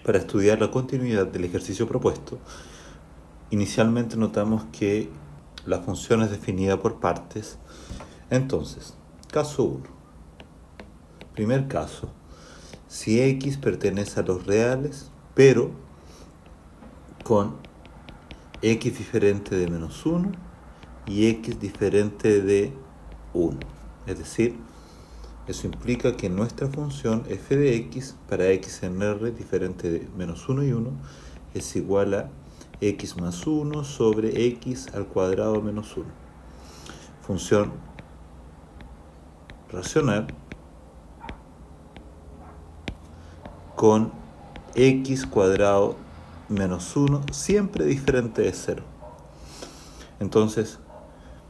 Para estudiar la continuidad del ejercicio propuesto, inicialmente notamos que la función es definida por partes. Entonces, caso 1. Primer caso, si x pertenece a los reales, pero con x diferente de menos 1 y x diferente de 1. Es decir, eso implica que nuestra función f de x para x en r diferente de menos 1 y 1 es igual a x más 1 sobre x al cuadrado menos 1. Función racional con x cuadrado menos 1 siempre diferente de 0. Entonces,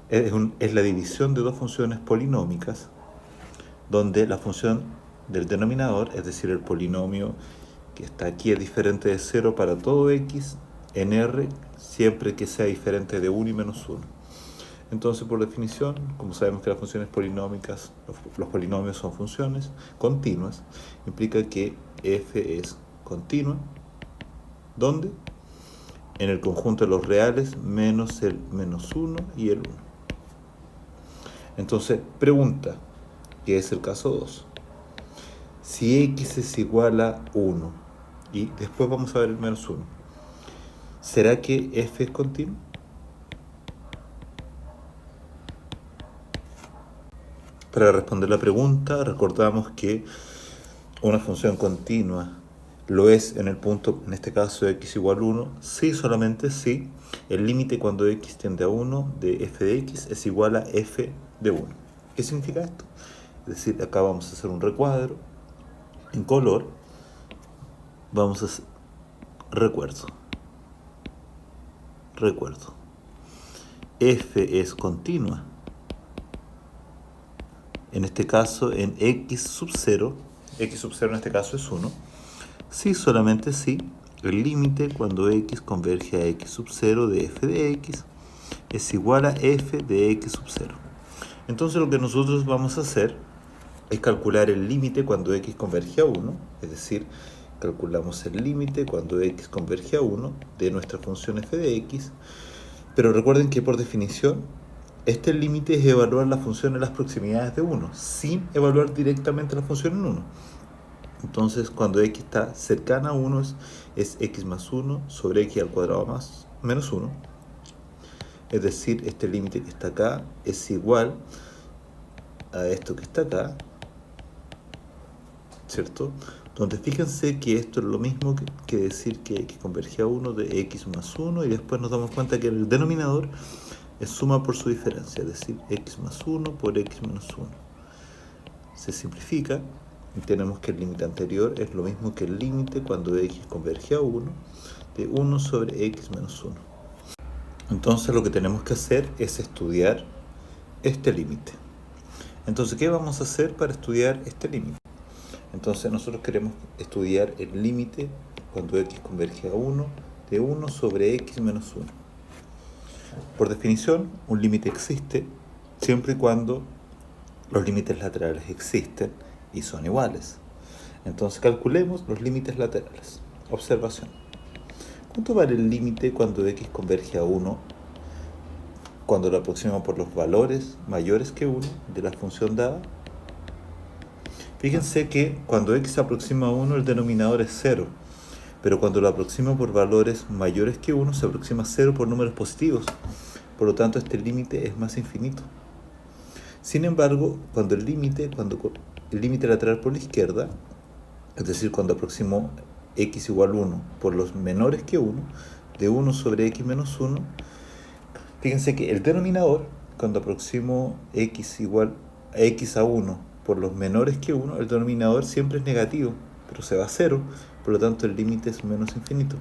es la división de dos funciones polinómicas donde la función del denominador, es decir, el polinomio que está aquí, es diferente de 0 para todo x en R, siempre que sea diferente de 1 y menos 1. Entonces, por definición, como sabemos que las funciones polinómicas, los polinomios son funciones continuas, implica que f es continua. ¿Dónde? En el conjunto de los reales menos el menos 1 y el 1. Entonces, pregunta, que es el caso 2. Si x es igual a 1, y después vamos a ver el menos 1, ¿será que f es continuo? Para responder la pregunta, recordamos que una función continua lo es en el punto, en este caso x igual a 1, si solamente si el límite cuando x tiende a 1 de f de x es igual a f de 1. ¿Qué significa esto? Es decir, acá vamos a hacer un recuadro en color, vamos a hacer recuerdo, f es continua, en este caso en x sub 0 en este caso es 1, si solamente si el límite cuando x converge a x sub 0 de f de x es igual a f de x sub 0. Entonces lo que nosotros vamos a hacer es calcular el límite cuando x converge a 1, es decir, calculamos el límite cuando x converge a 1 de nuestra función f de x, pero recuerden que por definición este límite es evaluar la función en las proximidades de 1, sin evaluar directamente la función en 1. Entonces, cuando x está cercana a 1 es x más 1 sobre x al cuadrado más menos 1. Es decir, este límite que está acá es igual a esto que está acá, ¿cierto? Donde fíjense que esto es lo mismo que decir que x converge a 1 de x más 1, y después nos damos cuenta que el denominador es suma por su diferencia, es decir, x más 1 por x menos 1. Se simplifica y tenemos que el límite anterior es lo mismo que el límite cuando x converge a 1 de 1 sobre x menos 1. Entonces lo que tenemos que hacer es estudiar este límite. Entonces, ¿qué vamos a hacer para estudiar este límite? Entonces nosotros queremos estudiar el límite cuando x converge a 1 de 1 sobre x menos 1. Por definición, un límite existe siempre y cuando los límites laterales existen y son iguales. Entonces calculemos los límites laterales. Observación. ¿Cuánto vale el límite cuando x converge a 1 cuando lo aproxima por los valores mayores que 1 de la función dada? Fíjense que cuando x se aproxima a 1 el denominador es 0, pero cuando lo aproxima por valores mayores que 1 se aproxima a 0 por números positivos. Por lo tanto, este límite es más infinito. Sin embargo, cuando el límite lateral por la izquierda, es decir, cuando aproximo x igual a 1 por los menores que 1, de 1 sobre x menos 1, fíjense que el denominador, cuando aproximo x igual a x a 1 por los menores que 1, el denominador siempre es negativo, pero se va a 0, por lo tanto el límite es menos infinito.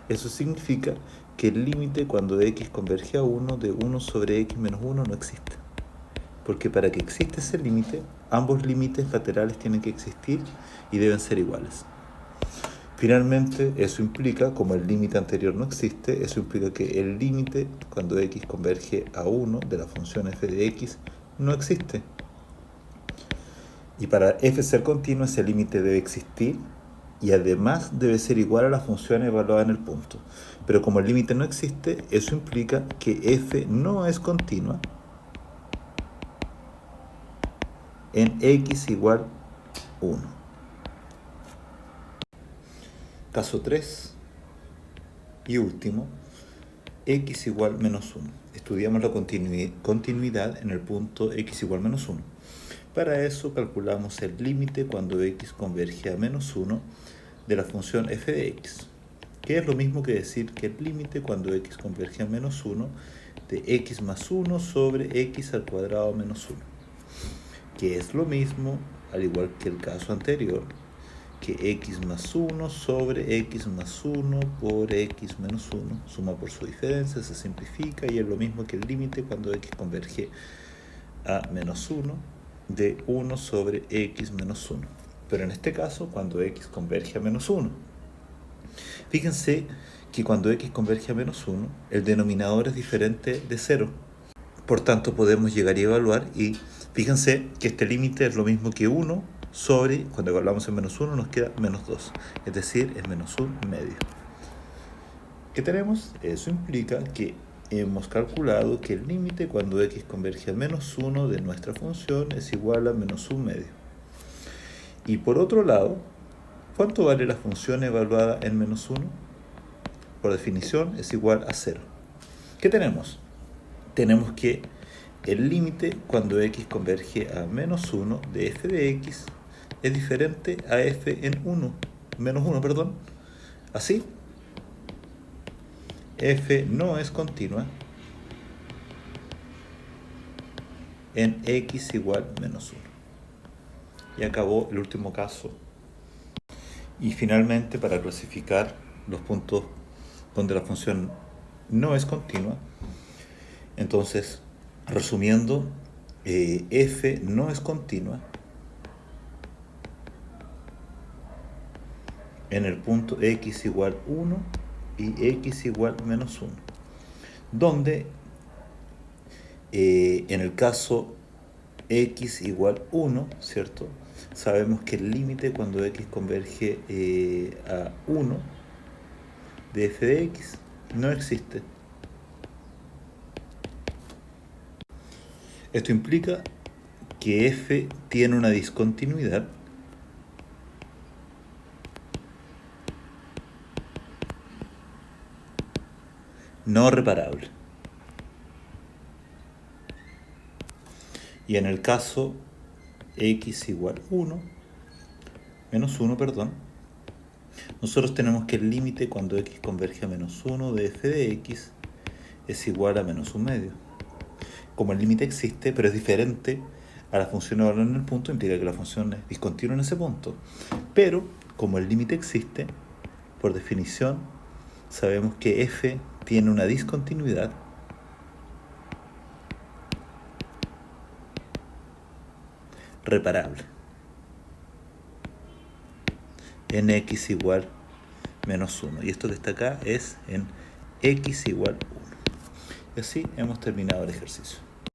Eso significa que el límite cuando x converge a 1 de 1 sobre x menos 1 no existe. Porque para que exista ese límite, ambos límites laterales tienen que existir y deben ser iguales. Finalmente, eso implica, como el límite anterior no existe, eso implica que el límite cuando x converge a 1 de la función f de x no existe. Y para f ser continuo, ese límite debe existir y además debe ser igual a la función evaluada en el punto. Pero como el límite no existe, eso implica que f no es continua en x igual 1. Caso 3 y último, x igual menos 1. Estudiamos la continuidad en el punto x igual menos 1. Para eso calculamos el límite cuando x converge a menos 1 de la función f de x, que es lo mismo que decir que el límite cuando x converge a menos 1 de x más 1 sobre x al cuadrado menos 1, que es lo mismo, al igual que el caso anterior, que x más 1 sobre x más 1 por x menos 1, suma por su diferencia, se simplifica y es lo mismo que el límite cuando x converge a menos 1 de 1 sobre x menos 1. Pero en este caso, cuando x converge a menos 1. Fíjense que cuando x converge a menos 1, el denominador es diferente de 0. Por tanto, podemos llegar y evaluar y fíjense que este límite es lo mismo que 1 sobre, cuando evaluamos en menos 1 nos queda menos 2, es decir, es menos 1 medio. ¿Qué tenemos? Eso implica que hemos calculado que el límite cuando x converge a menos 1 de nuestra función es igual a menos 1 medio. Y por otro lado, ¿cuánto vale la función evaluada en menos 1? Por definición es igual a 0. ¿Qué tenemos? Tenemos que el límite cuando x converge a menos 1 de f de x es diferente a f en 1, menos 1, perdón. Así, f no es continua en x igual menos 1. Y acabó el último caso. Y finalmente, para clasificar los puntos donde la función no es continua, entonces, resumiendo, f no es continua en el punto x igual 1 y x igual menos 1, donde en el caso x igual 1, ¿cierto? Sabemos que el límite cuando x converge a 1 de f de x no existe. Esto implica que f tiene una discontinuidad no reparable. Y en el caso x igual 1, menos 1, perdón, nosotros tenemos que el límite cuando x converge a menos 1 de f de x es igual a menos 1 medio. Como el límite existe, pero es diferente a la función evaluada en el punto, implica que la función es discontinua en ese punto. Pero, como el límite existe, por definición, sabemos que f tiene una discontinuidad reparable en x igual menos 1. Y esto que está acá es en x igual 1. Y así hemos terminado el ejercicio.